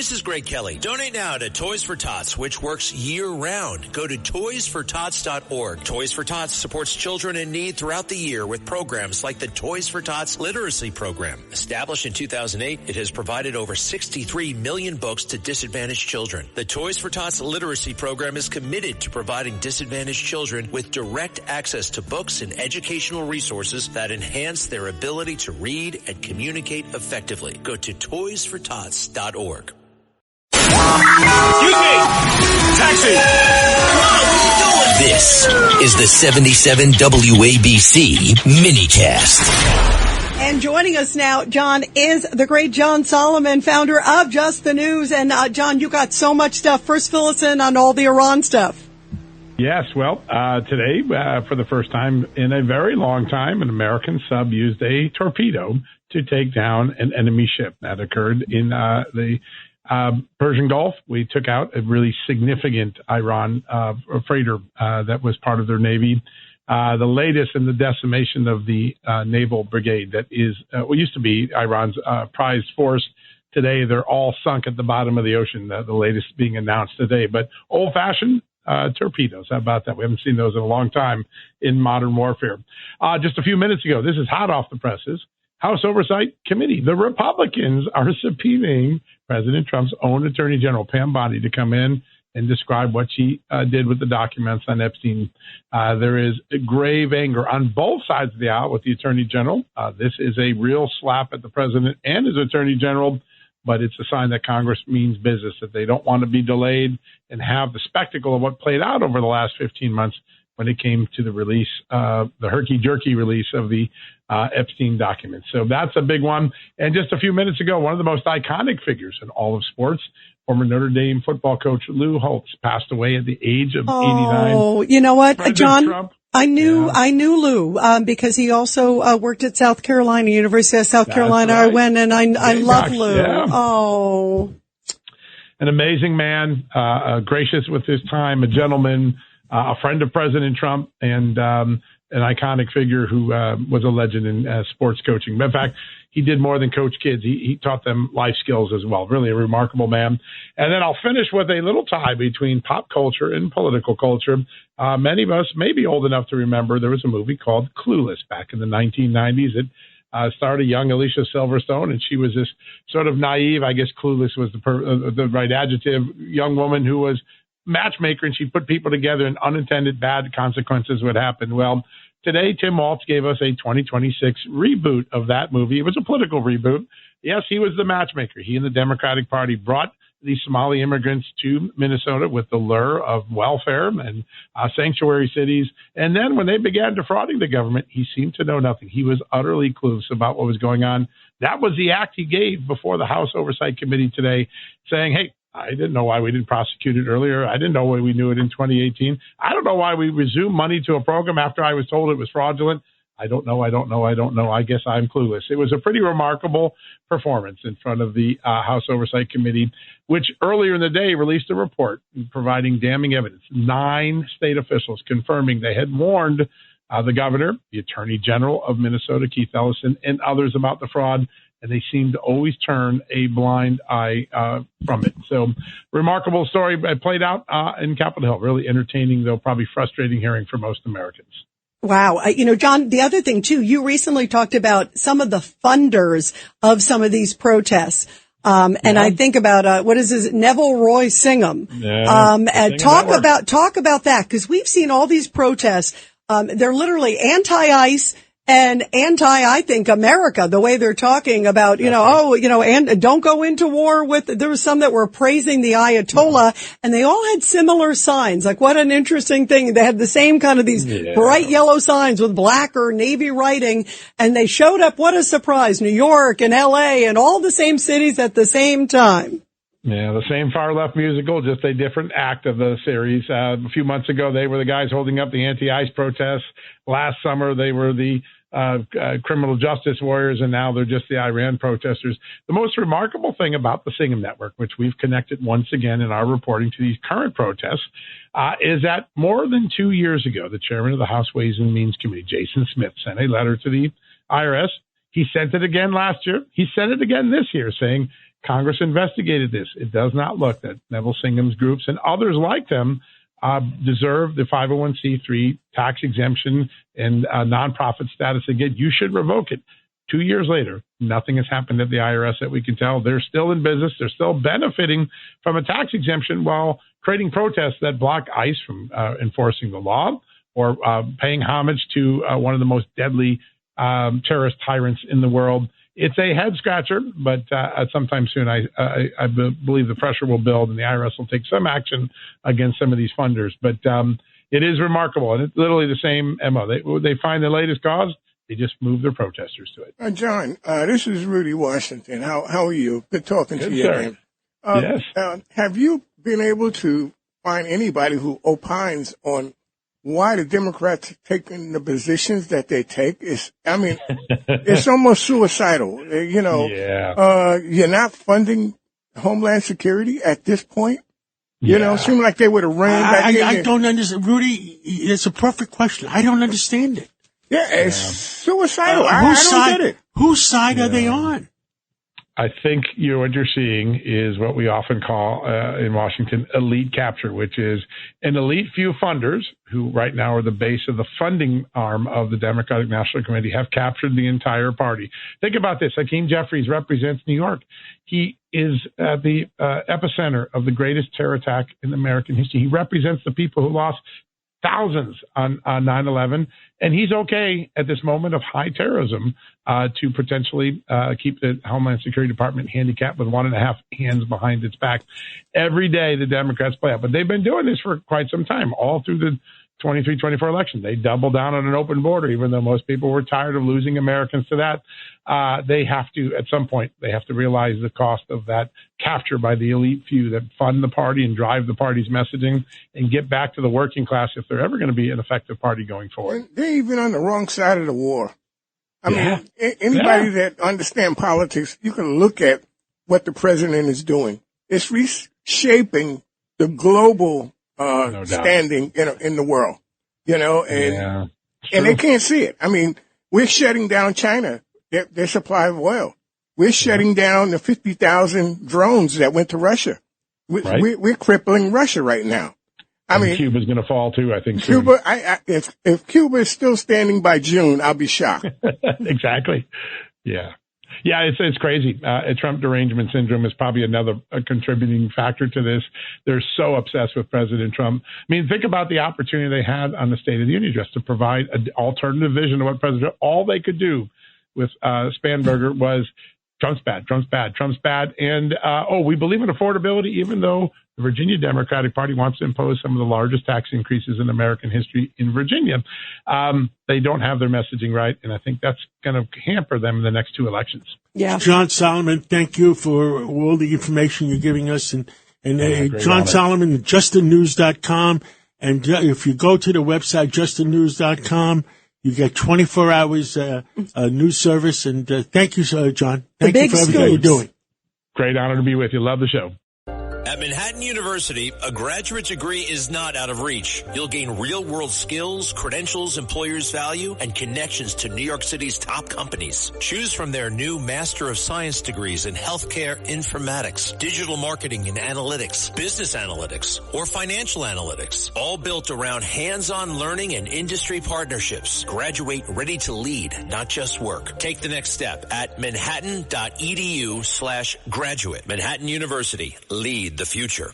this is Greg Kelly. Donate now to Toys for Tots, which works year-round. Go to toysfortots.org. Toys for Tots supports children in need throughout the year with programs like the Toys for Tots Literacy Program. Established in 2008, it has provided over 63 million books to disadvantaged children. The Toys for Tots Literacy Program is committed to providing disadvantaged children with direct access to books and educational resources that enhance their ability to read and communicate effectively. Go to toysfortots.org. Excuse me! Taxi! This is the 77 WABC minicast. And joining us now, John, is the great John Solomon, founder of Just the News. And John, you got so much stuff. First, fill us in on all the Iran stuff. Yes, well, today, for the first time in a very long time, an American sub used a torpedo to take down an enemy ship. That occurred in the Persian Gulf. We took out a really significant Iran freighter that was part of their navy. The latest in the decimation of the naval brigade that is what used to be Iran's prized force. Today, they're all sunk at the bottom of the ocean, the latest being announced today. But old-fashioned torpedoes. How about that? We haven't seen those in a long time in modern warfare. Just a few minutes ago, this is hot off the presses. House Oversight Committee. The Republicans are subpoenaing President Trump's own Attorney General, Pam Bondi, to come in and describe what she did with the documents on Epstein. There is grave anger on both sides of the aisle with the Attorney General. This is a real slap at the president and his Attorney General, but it's a sign that Congress means business, that they don't want to be delayed and have the spectacle of what played out over the last 15 months when it came to the release, the herky-jerky release of the Epstein documents. So that's a big one. And just a few minutes ago, one of the most iconic figures in all of sports, former Notre Dame football coach Lou Holtz, passed away at the age of 89. Oh, you know what, President John? Trump, I knew Lou, because he also worked at South Carolina, University of South Carolina. Right. I went and I love Lou. Yeah. Oh. An amazing man, gracious with his time, a gentleman, a friend of President Trump, and an iconic figure who was a legend in sports coaching. In fact, he did more than coach kids. He taught them life skills as well. Really a remarkable man. And then I'll finish with a little tie between pop culture and political culture. Many of us may be old enough to remember there was a movie called Clueless back in the 1990s. It starred a young Alicia Silverstone, and she was this sort of naive, I guess clueless was the right adjective, young woman who was matchmaker, and she put people together and unintended bad consequences would happen. Well, today, Tim Waltz gave us a 2026 reboot of that movie. It was a political reboot. Yes, he was the matchmaker. He and the Democratic Party brought the Somali immigrants to Minnesota with the lure of welfare and sanctuary cities. And then when they began defrauding the government, he seemed to know nothing. He was utterly clueless about what was going on. That was the act he gave before the House Oversight Committee today, saying, hey, I didn't know why we didn't prosecute it earlier. I didn't know why we knew it in 2018. I don't know why we resumed money to a program after I was told it was fraudulent. I don't know. I guess I'm clueless. It was a pretty remarkable performance in front of the House Oversight Committee, which earlier in the day released a report providing damning evidence. 9 state officials confirming they had warned the governor, the Attorney General of Minnesota, Keith Ellison, and others about the fraud, and they seem to always turn a blind eye from it. So, remarkable story played out in Capitol Hill. Really entertaining, though probably frustrating hearing for most Americans. Wow. John, the other thing, too, you recently talked about some of the funders of some of these protests. And I think about, what is his, Neville Roy Singham. And talk about that, because we've seen all these protests. They're literally anti-ICE and I think, America, the way they're talking about, and don't go into war with, there was some that were praising the Ayatollah, and they all had similar signs. Like, what an interesting thing. They had the same kind of these bright yellow signs with black or navy writing, and they showed up, what a surprise, New York and LA and all the same cities at the same time. Yeah, the same far-left musical, just a different act of the series. A few months ago, they were the guys holding up the anti-ICE protests. Last summer, they were the criminal justice warriors, and now they're just the Iran protesters. The most remarkable thing about the Singham Network, which we've connected once again in our reporting to these current protests, is that more than 2 years ago, the chairman of the House Ways and Means Committee, Jason Smith, sent a letter to the IRS. He sent it again last year. He sent it again this year saying, Congress investigated this. It does not look that Neville Singham's groups and others like them deserve the 501c3 tax exemption and nonprofit status again. You should revoke it. 2 years later, nothing has happened at the IRS that we can tell. They're still in business. They're still benefiting from a tax exemption while creating protests that block ICE from enforcing the law or paying homage to one of the most deadly terrorist tyrants in the world. It's a head scratcher, but sometime soon I believe the pressure will build and the IRS will take some action against some of these funders. But it is remarkable, and it's literally the same MO. They find the latest cause, they just move their protesters to it. John, this is Rudy Washington. How are you? Good talking to you, man. Yes. Have you been able to find anybody who opines on why the Democrats taking the positions that they take? It's almost suicidal. You're not funding Homeland Security at this point. You know, it seemed like they would have ran back in. I don't understand. Rudy, it's a perfect question. I don't understand it. Yeah, it's suicidal. I don't get it. Whose side are they on? I think what you're seeing is what we often call in Washington elite capture, which is an elite few funders who right now are the base of the funding arm of the Democratic National Committee have captured the entire party. Think about this. Hakeem Jeffries represents New York. He is at the epicenter of the greatest terror attack in American history. He represents the people who lost thousands on 9/11, and he's okay at this moment of high terrorism to potentially keep the Homeland Security Department handicapped with 1.5 hands behind its back. Every day the Democrats play out, but they've been doing this for quite some time, all through the 23-24 election. They doubled down on an open border, even though most people were tired of losing Americans to that. They have to, at some point, they have to realize the cost of that capture by the elite few that fund the party and drive the party's messaging and get back to the working class if they're ever going to be an effective party going forward. They're even on the wrong side of the war. I mean, anybody that understands politics, you can look at what the president is doing. It's reshaping the global standing in the world, and they can't see it. I mean, we're shutting down China, their supply of oil. We're shutting down the 50,000 drones that went to Russia. We're crippling Russia right now. I mean, Cuba's going to fall too, I think. Cuba, if Cuba is still standing by June, I'll be shocked. Exactly. Yeah. Yeah, it's crazy. Trump derangement syndrome is probably another contributing factor to this. They're so obsessed with President Trump. I mean, think about the opportunity they had on the State of the Union address to provide an alternative vision of what President. All they could do with Spanberger was Trump's bad, Trump's bad, Trump's bad, and we believe in affordability, even though the Virginia Democratic Party wants to impose some of the largest tax increases in American history in Virginia. They don't have their messaging right, and I think that's going to hamper them in the next two elections. Yeah. John Solomon, thank you for all the information you're giving us. And John Solomon, justinnews.com. And if you go to the website, justinnews.com, you get 24 hours news service. And thank you, John. Thank you for everything you're doing. Great honor to be with you. Love the show. At Manhattan University, a graduate degree is not out of reach. You'll gain real-world skills, credentials employers value, and connections to New York City's top companies. Choose from their new Master of Science degrees in healthcare informatics, digital marketing and analytics, business analytics, or financial analytics, all built around hands-on learning and industry partnerships. Graduate ready to lead, not just work. Take the next step at manhattan.edu/graduate. Manhattan University. Lead the future.